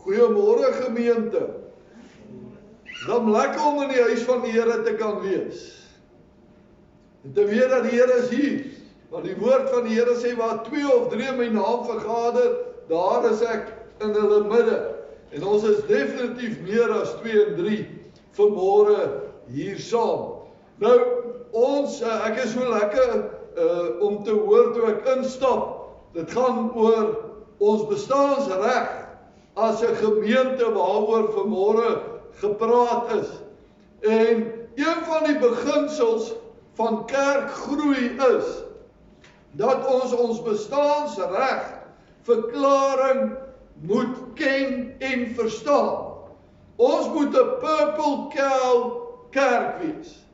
Goeiemôre gemeente. Dan lekker om in die huis van die Here te kan wees. En te weet dat die Here is hier. Want die woord van die Here sê, waar 2 of 3 in my naam vergader, daar is ek in hulle midde. En ons is definitief meer as 2 en 3 vanmôre hier saam. Nou, ek is so lekker om te hoor toe ek instap. Dit gaan oor ons bestaansreg as 'n gemeente waaroor vanmôre gepraat is. En een van die beginsels van kerkgroei is dat ons bestaansreg verklaring moet ken en verstaan. Ons moet 'n purple cow kerk wees.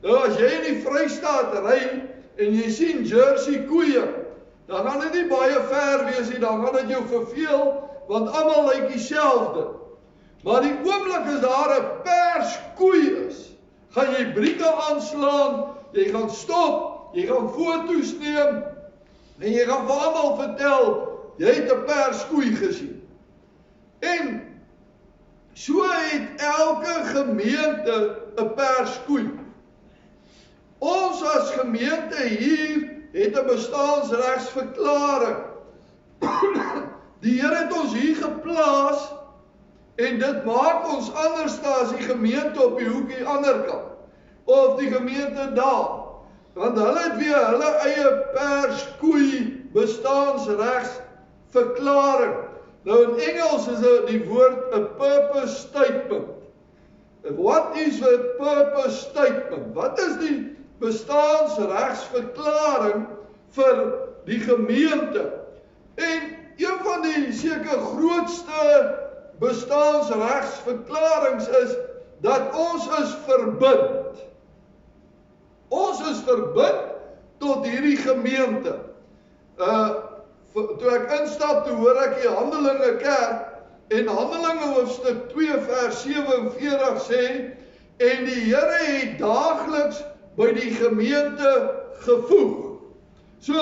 Nou as jy in die Vrystaat ry en jy sien Jersey koeie, dan gaan dit nie baie ver wees nie, dan gaan dit jou verveel, want almal lyk dieselfde. Maar die oomblik as daar 'n pers koei is, gaan jy brieke aanslaan, jy gaan stop, jy gaan foto's neem, en jy gaan vir almal vertel, jy het 'n pers koei gesien. En so het elke gemeente 'n pers koei. Ons as gemeente hier het 'n bestaansregsverklaring. Die Here het ons hier geplaas en dit maak ons anders as die gemeente op die hoekie ander kant of die gemeente daar. Want hulle het weer hulle eie perskoei bestaansregsverklaring. Nou in Engels is die woord 'n purpose statement. What is a purpose statement? Wat is die bestaansregsverklaring vir die gemeente? En een van die seker grootste bestaansregsverklarings is dat ons is verbind. Ons is verbind tot hierdie gemeente. Toe ek instap, toe hoor ek die Handelinge kerk en Handelinge hoofstuk 2 vers 47 sê, en die Here het daagliks by die gemeente gevoeg. So,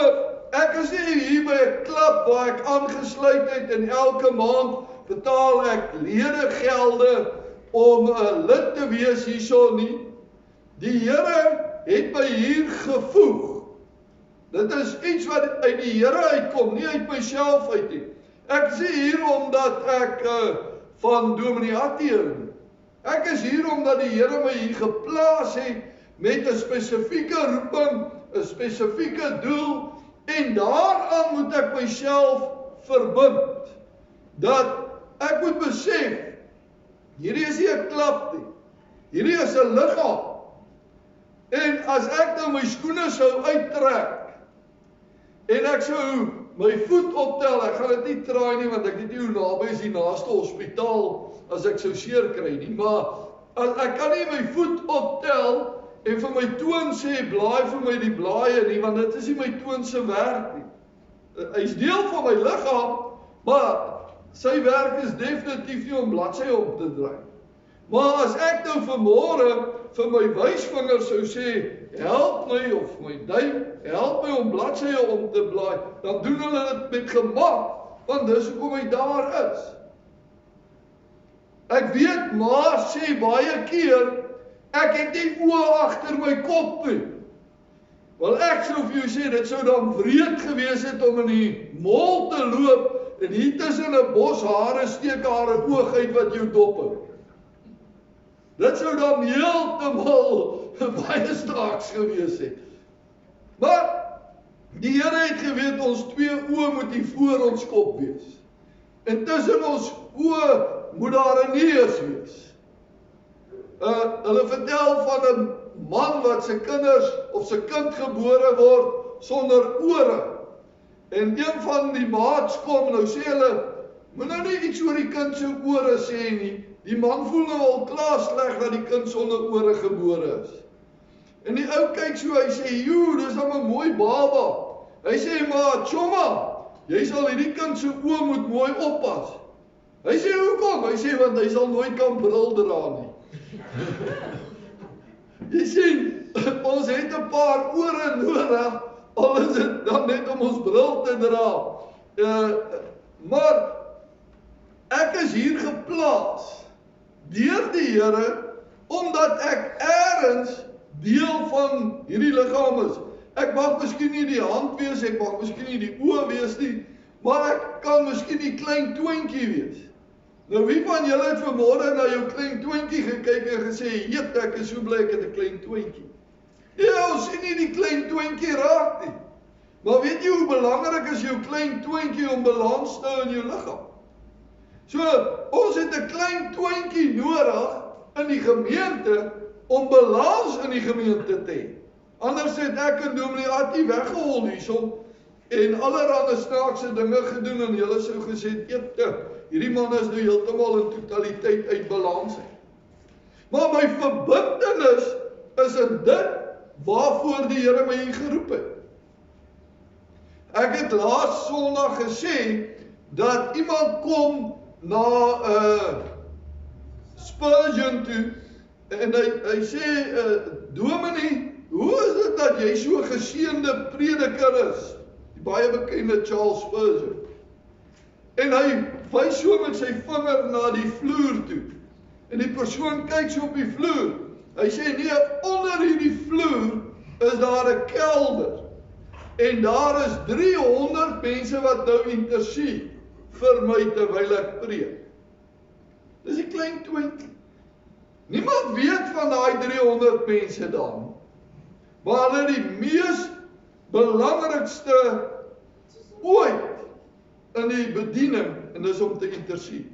ek is nie hier by 'n klub waar ek aangesluit het en elke maand betaal ek ledegelde om 'n lid te wees hierso nie. Die Here het my hier gevoeg. Dit is iets wat uit die Here uitkom, nie uit myself uit nie. Ek is hier omdat ek van Dominee Atteer nie. Ek is hier omdat die Here my hier geplaas het met 'n spesifieke roeping, 'n spesifieke doel, en daaraan moet ek myself verbind. Dat ek moet besef, hierdie is nie 'n klap nie. Hierdie is 'n liggaam. En as ek nou my skoene sou uittrek, en ek sou my voet optel, ek gaan dit nie traai nie, want ek weet nie hoe naby is die naaste hospitaal, as ek sou seer kry nie, maar as ek kan nie my voet optel, en vir my toon sê, blaai vir my die blaaie nie, want dit is nie my toon se werk nie. Hy is deel van my liggaam, maar sy werk is definitief nie om bladsy op te draai. Maar as ek nou vanmôre vir my wysvinger sou sê, help my, of my duim, help my om bladsye om te blaai, dan doen hulle dit met gemak, want dis hoekom hy daar is. Ek weet, maar sê baie keer, ek het nie oë agter my kop nie. Wel ek sou vir jou sê, dit sou dan wreed gewees het om in die mall te loop, en hier tussen 'n bos hare steek daar 'n oog uit wat jou dop het. Dit sou dan heeltemal baie straaks gewees het. Maar die Here het geweet, ons 2 oë moet hier voor ons kop wees. En tussen ons oë moet daar 'n neus wees. Hulle vertel van 'n man wat sy kinders of sy kind gebore word sonder ore. En een van die maats kom, nou sê hulle, moet nou nie iets oor die kind se ore sê nie. Die man voel nou al klaar sleg dat die kind sonder ore gebore is. En die ou kyk so, hy sê, joe, dis nou 'n mooi baba. Hy sê, maar chomma, jy sal hierdie kind se oë moet mooi oppas. Hy sê, hoekom? Hy sê, want hy sal nooit kan bril dra nie. Jy sien, ons het 'n paar ore nodig, al is dit dan net om ons bril te dra. Maar ek is hier geplaas deur die Here, omdat ek eers deel van hierdie liggaam is. Ek mag miskien nie die hand wees, ek mag miskien nie die oë wees nie, maar ek kan miskien die klein twintjie wees. Nou wie van julle het vanmôre na jou klein twintjie gekyk en gesê, "Jep, ek is so bly ek het 'n klein twintjie." Ja, ons sien nie die klein twintjie raak nie. Maar weet jy hoe belangrik is jou klein twintjie om balans te hou in jou liggaam? So, ons het 'n klein twintjie nodig in die gemeente om balans in die gemeente te hê. Anders het ek en Dominee Attie weggehol hierson en allerhande snaakse dinge gedoen en julle sou gesê, hierdie man is nou heeltemal in totaliteit uit balans. Maar my verbintenis is in dit waarvoor die Here my hier geroep het. Ek het laas Sondag gesê dat iemand kom na Spurgeon toe en hy sê, Dominee, hoe is dit dat jy so 'n geseënde prediker is? Die baie bekende Charles Spurgeon. En hy wys so met sy vinger na die vloer toe. En die persoon kyk so op die vloer. Hy sê, nee, onder hierdie vloer is daar 'n kelder. En daar is 300 mense wat nou intercede vir my terwyl ek preek. Dis 'n klein twintjie. Niemand weet van daai 300 mense daar nie. Maar hulle die mees belangrikste ooit in die bediening, en dis om te intercede.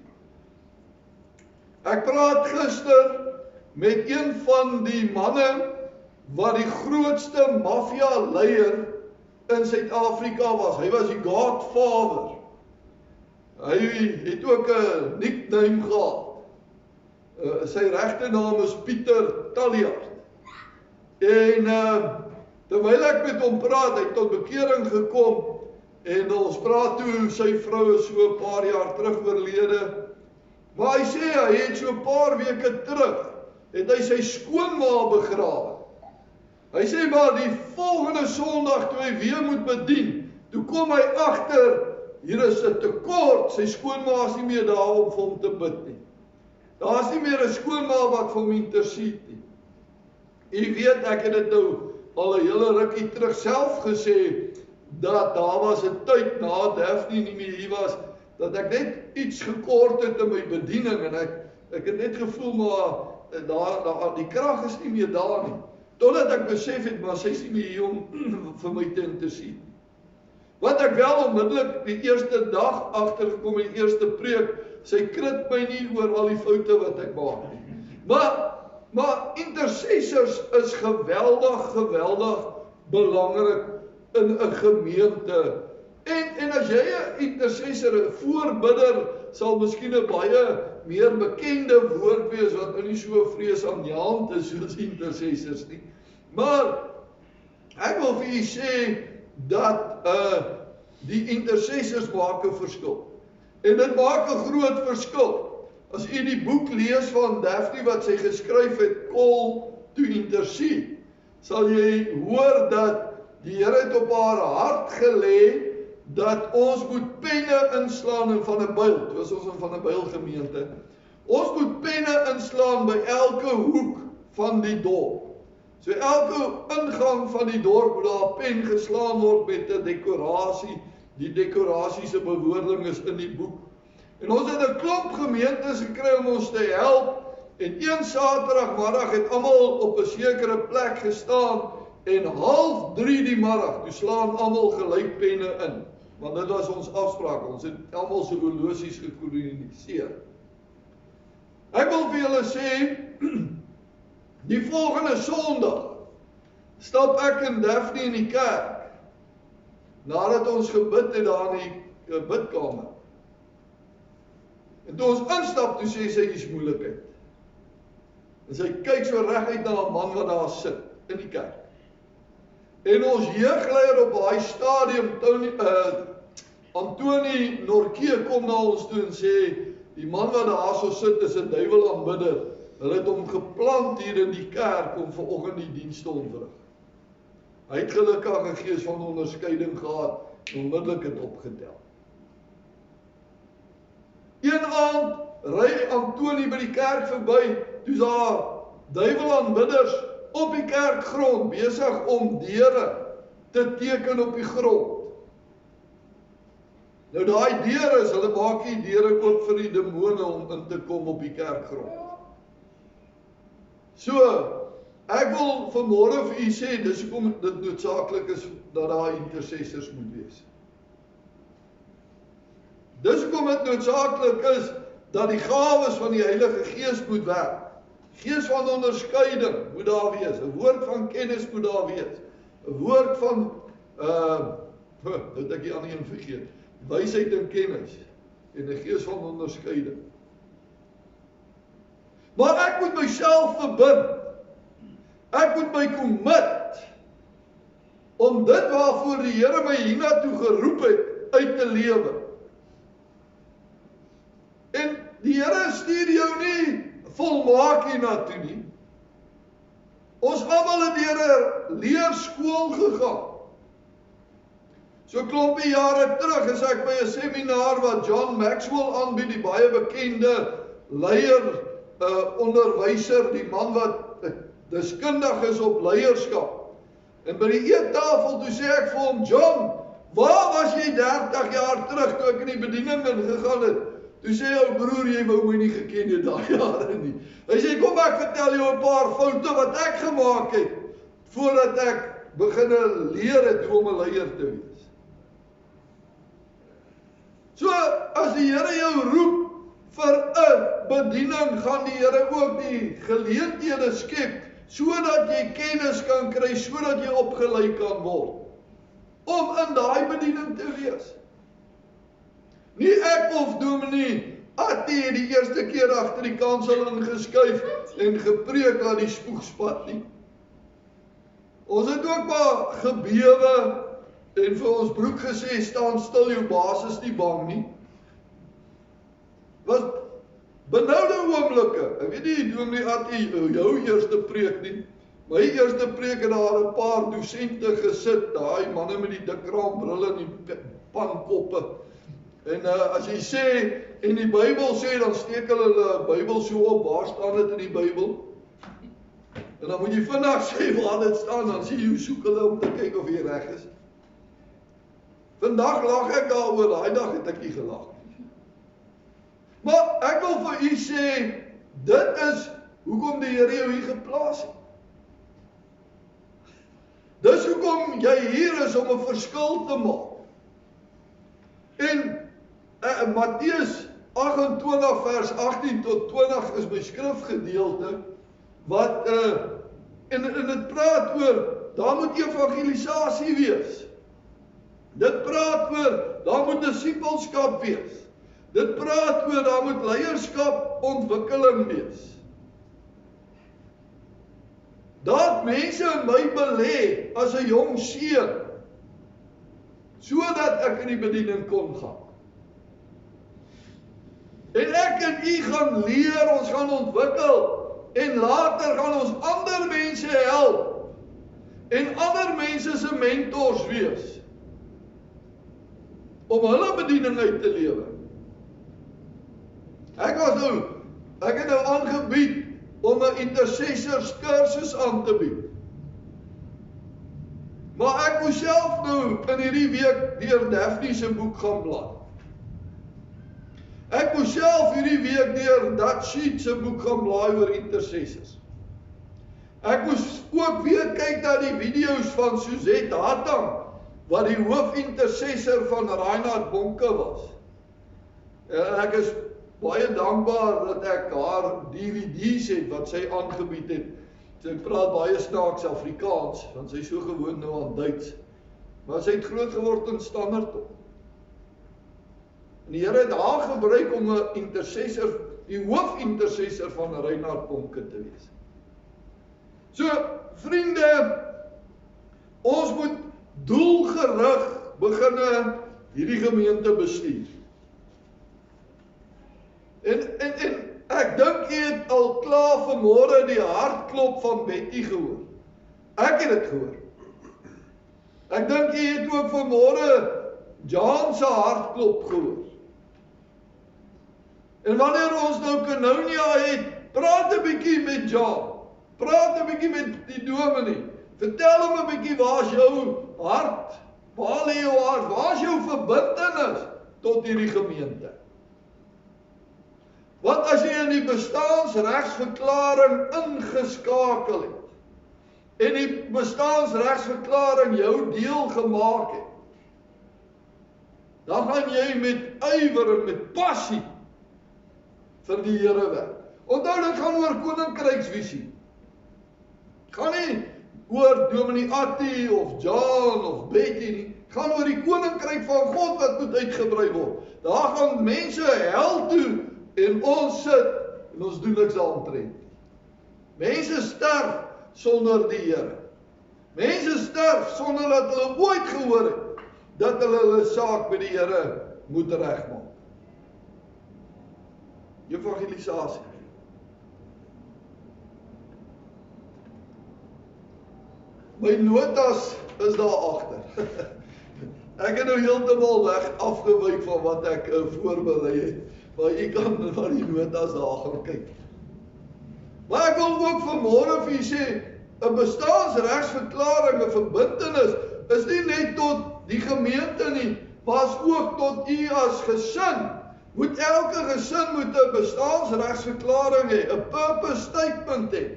Ek praat gister met een van die manne wat die grootste maffia leier in Suid-Afrika was. Hy was die Godfather. Hy het ook 'n nickname gehad. Sy regte naam is Pieter Taljaard. En terwyl ek met hom praat, hy het tot bekering gekom en ons praat toe, sy vrou is so 'n paar jaar terug oorlede. Maar hy sê hy het so 'n paar weke terug het hy sy skoonma begrawe. Hy sê maar die volgende Sondag toe hy weer moet bedien, toe kom hy agter, hier is 'n tekort, sy skoonma is nie meer daar om vir hom te bid nie. Daar is nie meer 'n skoonma wat vir hom intercede nie. U weet, ek het dit nou al 'n hele rukkie terug self gesê, dat daar was 'n tyd na Daphne nie meer hier was, dat ek net iets gekort het in my bediening, en ek het net gevoel, maar die krag is nie meer daar nie. Totdat ek besef het, maar sy is nie meer hier om vir my te intercede. Wat ek wel onmiddellik die eerste dag agtergekom, die eerste preek, sy krit my nie oor al die foute wat ek maak nie. Maar intercessors is geweldig belangrik in 'n gemeente. En as jy 'n intercessor, 'n voorbidder, sal miskien 'n baie meer bekende woord wees wat nou nie so vreesaanjaend is soos intercessors nie. Maar ek wil vir u sê dat die intercessors maak 'n verskil. En dit maak 'n groot verskil. As u die boek lees van Daphne wat sy geskryf het, Call to Intercede, sal jy hoor dat die Here het op haar hart gelê dat ons moet penne inslaan in Van 'n Byl. Dit was ons in Van 'n Byl gemeente. Ons moet penne inslaan by elke hoek van die dorp. So elke ingang van die dorp moet daar 'n pen geslaan word met 'n dekorasie. Die dekorasie se bewoording is in die boek. En ons het 'n klomp gemeentes gekry om ons te help. En een Saterdagmiddag het almal op 'n sekere plek gestaan en 2:30 die middag, toe slaan almal gelyk penne in. Want dit was ons afspraak. Ons het almal se horlosies gekoloniseer. Ek wil vir julle sê, die volgende Sondag stap ek en Daphne in die kerk, nadat ons gebid het daar in die bidkamer. En toe ons instap, toe sê sy hier's moeilikheid. En sy kyk so reguit na 'n man wat daar sit in die kerk. En ons jeugleier op daai stadium, Antoni Norke, kom na ons toe en sê, die man wat daar so sit is 'n duiwelaanbidder. Hulle het hom geplant hier in die kerk om vanoggend die diens te ontwrig. Hy het gelukkig 'n gees van onderskeiding gehad en onmiddellik het opgetel. Een aand ry Antonie by die kerk verby, toe's daar duivelaanbidders op die kerkgrond besig om deure te teken op die grond. Nou daai deure is, hulle maak die deure oop vir die demone om in te kom op die kerkgrond. So, ek wil vanmôre vir u sê, dis hoekom dit noodsaaklik is dat daar intercessors moet wees. Dis hoekom dit noodsaaklik is dat die gawes van die Heilige Gees moet werk. Gees van onderskeiding moet daar wees, 'n woord van kennis moet daar wees, 'n woord van dit ek die ander een vergeet, wysheid en kennis en 'n gees van onderskeiding. Maar ek moet myself verbind. Ek moet my commit om dit waarvoor die Here my hiernatoe geroep het uit te lewe. En die Here stuur jou nie volmaak hiernatoe nie. Ons almal het deur 'n leerskool gegaan. So klompie jare terug is ek by 'n seminar wat John Maxwell aanbied, die baie bekende leier, onderwyser, die man wat deskundig is op leierskap. En by die eettafel toe sê ek vir hom, John, waar was jy 30 jaar terug toe ek in die bediening ingegaan het? Toe sê ou broer, jy wou my nie geken het daai jare nie. Hy sê, kom ek vertel jou 'n paar foute wat ek gemaak het voordat ek begin leer het hoe om 'n leier te wees. So, as die Here jou roep vir 'n bediening, gaan die Here ook die geleenthede skep sodat jy kennis kan kry, sodat jy opgelei kan word om in daai bediening te wees. Nie ek of dominee Attie het die eerste keer agter die kansel ingeskuif en gepreek aan die spoegspad nie. Ons het ook maar gebewe en vir ons broek gesê, staan stil, jou baas is nie bang nie. Was benoude oomblikke. Ek weet nie, dominee Attie, jou eerste preek nie. My eerste preek het daar 'n paar dosente gesit, daai manne met die dik raambrille en die pankoppe. En as jy sê, en die Bybel sê, dan steek hulle Bybel so op, waar staan dit in die Bybel? En dan moet jy vinnig sê waar dit staan, dan sê jy, soek hulle om te kyk of jy reg is. Vandag lag ek daaroor, daai dag het ek nie gelag. Maar ek wil vir u sê, dit is hoekom die Here jou hier geplaas het. Dis hoekom jy hier is om 'n verskil te maak. En Matteus 28 vers 18 tot 20 is my skrifgedeelte wat en dit praat oor, daar moet evangelisasie wees. Dit praat oor, daar moet disipelskap wees. Dit praat oor, daar moet leierskap ontwikkeling wees. Daar het mense in my belê as 'n jong seun, sodat ek in die bediening kon gaan. En ek en u gaan leer, ons gaan ontwikkel, en later gaan ons ander mense help, en ander mense se mentors wees, om hulle bediening uit te lewe. Ek het nou aangebied om 'n intercessors kursus aan te bied. Maar ek moes self nou in hierdie week deur Daphne se boek gaan blaai. Ek moes self hierdie week deur Dat Sheet se boek gaan blaai oor intercessors. Ek moes ook weer kyk na die video's van Suzette Hattam, wat die hoofintercessor van Reinhard Bonke was. En ek is baie dankbaar dat ek haar DVD's het wat sy aangebied het. Sy praat baie snaaks Afrikaans, want sy is so gewoond nou aan Duits. Maar sy het groot geword in Standerton. En die Here het haar gebruik om 'n intercessor, die hoofintercessor van Reinhard Bonke te wees. So, vriende, ons moet doelgerig beginne hierdie gemeente bestuur. En ek dink jy het al klaar vanmôre die hartklop van Betty gehoor. Ek het dit gehoor. Ek dink jy het ook vanmôre John se hartklop gehoor. En wanneer ons nou kononia het, praat 'n bietjie met John. Praat 'n bietjie met die dominee. Vertel hom 'n bietjie, waar is jou hart? Waar lê jou hart? Waar is jou verbintenis tot hierdie gemeente? Wat as jy in die bestaansregsverklaring ingeskakel het en die bestaansregsverklaring jou deel gemaak het? Dan gaan jy met ywer en met passie vir die Here werk. Onthou, dit gaan oor koninkryksvisie. Gaan nie oor dominee Attie of John of Betty nie. Gaan oor die koninkryk van God wat moet uitgebrei word. Daar gaan mense hel toe en ons sit en ons doen niks daaromtrent. Mense sterf sonder die Here. Mense sterf sonder dat hulle ooit gehoor het dat hulle saak met die Here moet regmaak. Evangelisasie. My notas is daar agter. Ek het nou heeltemal weg afgewyk van wat ek voorberei het. Maar jy kan na die notas daar gaan kyk. Maar ek wil ook vanmôre vir julle sê, 'n bestaansregsverklaring, 'n verbintenis is nie net tot die gemeente nie, maar is ook tot u as gesin. Moet elke gesin moet 'n bestaansregsverklaring hê, 'n purpose statement hê.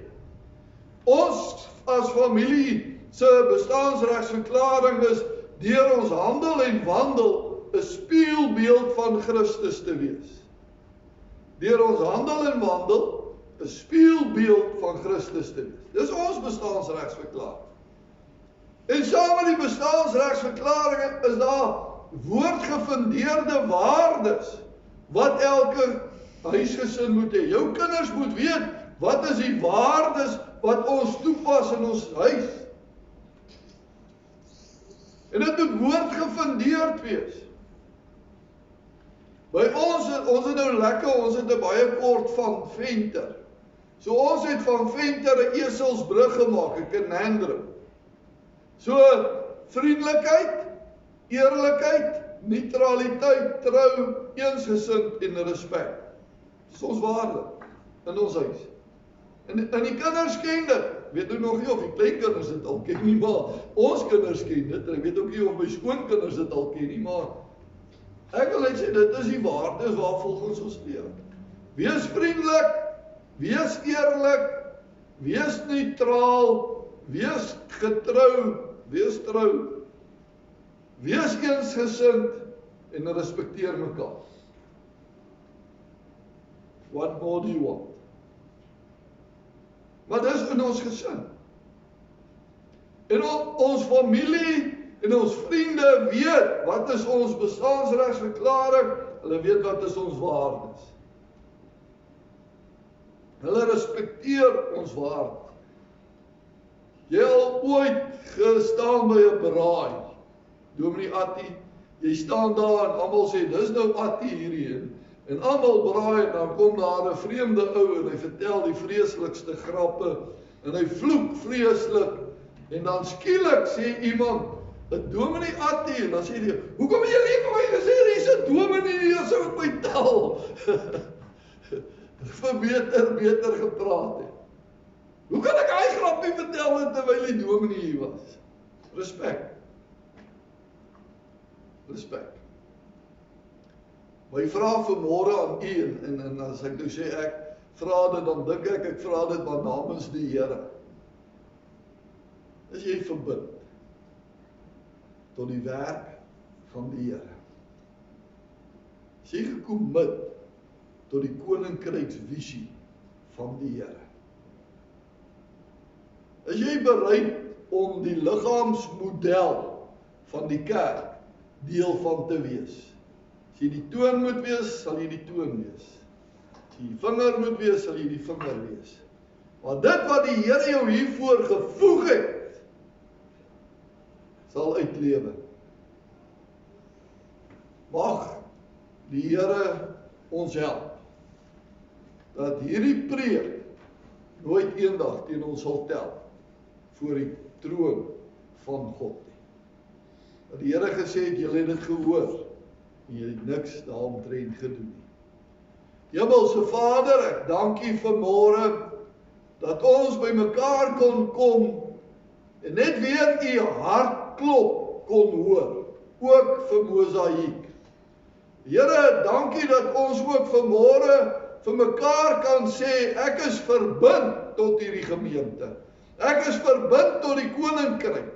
Ons as familie se bestaansregsverklaring is deur ons handel en wandel 'n spieelbeeld van Christus te wees. Deur ons handel en wandel 'n spieelbeeld van Christus te wees. Dis ons bestaansregsverklaring. En saam met die bestaansregsverklaring is daar woordgefundeerde waardes wat elke huisgesin moet hê. Jou kinders moet weet wat is die waardes wat ons toepas in ons huis. En dit moet woordgefundeerd wees. By ons het nou lekker, ons het 'n baie kort van Venter. So ons het van Venter 'n eselsbrug gemaak, 'n conundrum. So vriendelikheid, eerlikheid, neutraliteit, trou, eensgesind en respek. Dis ons waarde in ons huis. En die kinders ken dit. Weet nou nog nie of die kleinkinders dit al ken nie, maar ons kinders ken dit. En ek weet ook nie of my skoonkinders dit al ken nie, maar ek wil net sê, dit is die waardes waarvolgens ons leef. Wees vriendelik, wees eerlik, wees neutraal, wees getrou, wees trou, wees eensgesind en respekteer mekaar. What more do you want? Maar dis in ons gesin. En ons familie en ons vriende weet wat is ons bestaansregsverklaring, hulle weet wat is ons waardes. Hulle respekteer ons waardes. Jy al ooit gestaan by 'n braai, dominee Attie, jy staan daar en almal sê, dis nou Attie hierdie, en almal braai, en dan kom daar 'n vreemde ou, en hy vertel die vreeslikste grappe, en hy vloek vreeslik, en dan skielik sê iemand, 'n dominee Attie, en dan sê die, hoekom het jy nie vir my gesê, hier's 'n dominee hier, sou ek my tel, vir beter gepraat het. Hoe kan ek hy grappie vertel terwyl die dominee hier was? Respek. Respek. My vraag vanmôre aan u, en as ek nou sê ek vra dit, dan dink ek vra dit maar namens die Here. Is jy verbind tot die werk van die Here? Is jy gekommit tot die koninkryksvisie van die Here? Is jy bereid om die liggaamsmodel van die kerk deel van te wees? As jy die toon moet wees, sal jy die toon wees. As jy die vinger moet wees, sal jy die vinger wees. Maar dit wat die Here jou hiervoor gevoeg het, sal uitlewe. Mag die Here ons help, dat hierdie preek nooit eendag teen ons sal tel, voor die troon van God nie. Dat die Here gesê het, julle het dit gehoor, en julle het niks daaromtrent gedoen nie. Hemelse Vader, ek dank U vanmôre dat ons by mekaar kon kom en net weer U hartklop kon hoor, ook vir Mosaïek. Here, dankie dat ons ook vanmôre vir mekaar kan sê, ek is verbind tot hierdie gemeente. Ek is verbind tot die koninkryk.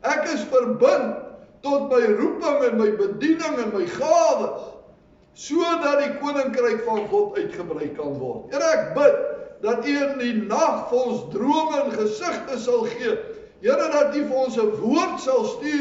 Ek is verbind tot my roeping en my bediening en my gawes, sodat die koninkryk van God uitgebrei kan word. Here, ek bid dat U in die nag vir ons drome en gesigte sal gee. Here, dat U vir ons 'n woord sal stuur